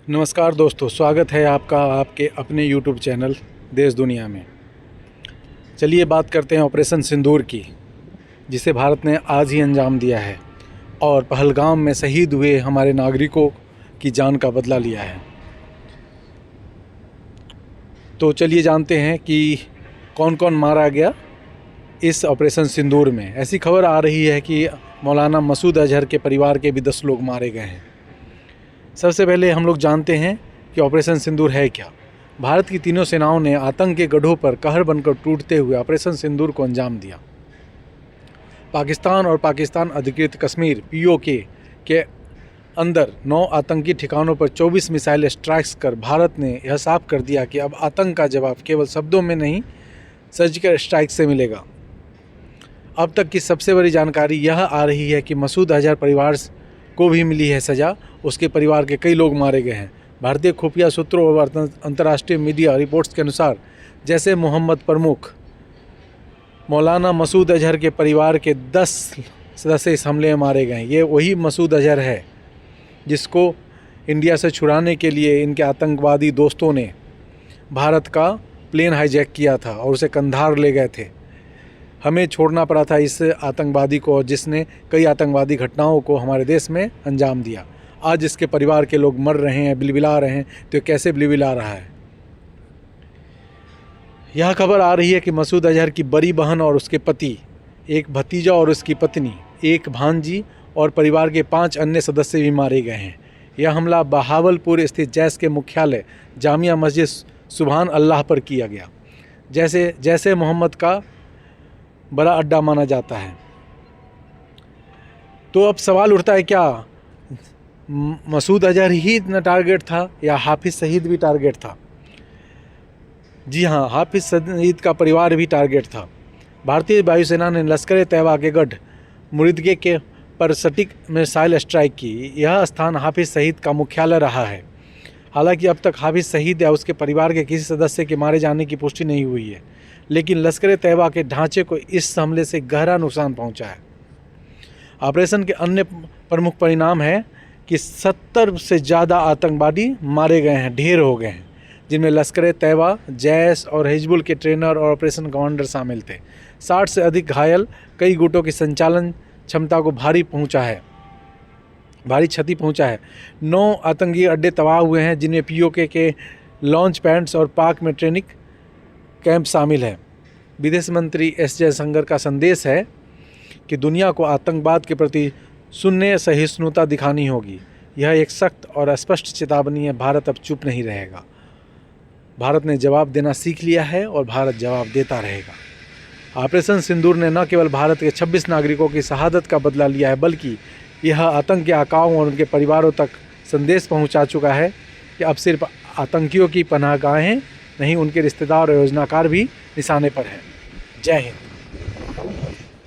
नमस्कार दोस्तों, स्वागत है आपका आपके अपने YouTube चैनल देश दुनिया में। चलिए बात करते हैं ऑपरेशन सिंदूर की, जिसे भारत ने आज ही अंजाम दिया है और पहलगाम में शहीद हुए हमारे नागरिकों की जान का बदला लिया है। तो चलिए जानते हैं कि कौन कौन मारा गया इस ऑपरेशन सिंदूर में। ऐसी खबर आ रही है कि मौलाना मसूद अजहर के परिवार के भी 10 लोग मारे गए हैं। सबसे पहले हम लोग जानते हैं कि ऑपरेशन सिंदूर है क्या। भारत की तीनों सेनाओं ने आतंक के गढ़ों पर कहर बनकर टूटते हुए ऑपरेशन सिंदूर को अंजाम दिया। पाकिस्तान और पाकिस्तान अधिकृत कश्मीर POK के अंदर 9 आतंकी ठिकानों पर 24 मिसाइल स्ट्राइक्स कर भारत ने यह साफ कर दिया कि अब आतंक का जवाब केवल शब्दों में नहीं, सर्जिकल स्ट्राइक से मिलेगा। अब तक की सबसे बड़ी जानकारी यह आ रही है कि मसूद अजहर परिवार को भी मिली है सज़ा। उसके परिवार के कई लोग मारे गए हैं। भारतीय खुफिया सूत्रों और अंतर्राष्ट्रीय मीडिया रिपोर्ट्स के अनुसार जैसे मोहम्मद प्रमुख मौलाना मसूद अजहर के परिवार के 10 सदस्य इस हमले में मारे गए हैं। ये वही मसूद अजहर है जिसको इंडिया से छुड़ाने के लिए इनके आतंकवादी दोस्तों ने भारत का प्लेन हाईजैक किया था और उसे कंधार ले गए थे। हमें छोड़ना पड़ा था इस आतंकवादी को, जिसने कई आतंकवादी घटनाओं को हमारे देश में अंजाम दिया। आज इसके परिवार के लोग मर रहे हैं, बिलबिला रहे हैं, तो कैसे बिलबिला रहा है। यह खबर आ रही है कि मसूद अजहर की बड़ी बहन और उसके पति, एक भतीजा और उसकी पत्नी, एक भांजी और परिवार के 5 अन्य सदस्य भी मारे गए हैं। यह हमला बहावलपुर स्थित जैश के मुख्यालय जामिया मस्जिद सुभान अल्लाह पर किया गया, जैसे मोहम्मद का बड़ा अड्डा माना जाता है। तो अब सवाल उठता है, क्या मसूद अजहर ही इतना टारगेट था या हाफिज़ सईद भी टारगेट था? जी हाँ, हाफिज़ सईद का परिवार भी टारगेट था। भारतीय वायुसेना ने लश्कर तैयबा के गढ़ मुरिदगे के पर सटीक मिसाइल स्ट्राइक की। यह स्थान हाफिज़ सईद का मुख्यालय रहा है। हालांकि अब तक हाफिज़ सईद या उसके परिवार के किसी सदस्य के मारे जाने की पुष्टि नहीं हुई है, लेकिन लश्कर तैयबा के ढांचे को इस हमले से गहरा नुकसान पहुंचा है। ऑपरेशन के अन्य प्रमुख परिणाम है कि 70 से ज़्यादा आतंकवादी मारे गए हैं, ढेर हो गए हैं, जिनमें लश्कर तैयबा, जैश और हिजबुल के ट्रेनर और ऑपरेशन कमांडर शामिल थे। 60 से अधिक घायल, कई गुटों की संचालन क्षमता को भारी क्षति पहुंचा है। 9 आतंकी अड्डे तबाह हुए हैं, जिनमें POK के लॉन्च पैड्स और पाक में ट्रेनिंग कैंप शामिल है। विदेश मंत्री S जयशंकर का संदेश है कि दुनिया को आतंकवाद के प्रति शून्य सहिष्णुता दिखानी होगी। यह एक सख्त और स्पष्ट चेतावनी है। भारत अब चुप नहीं रहेगा। भारत ने जवाब देना सीख लिया है और भारत जवाब देता रहेगा। ऑपरेशन सिंदूर ने न केवल भारत के 26 नागरिकों की शहादत का बदला लिया है, बल्कि यह आतंक के आकाओं और उनके परिवारों तक संदेश पहुंचा चुका है कि अब सिर्फ आतंकियों की पनाहगाहें नहीं, उनके रिश्तेदार और योजनाकार भी निशाने पर हैं। जय हिंद।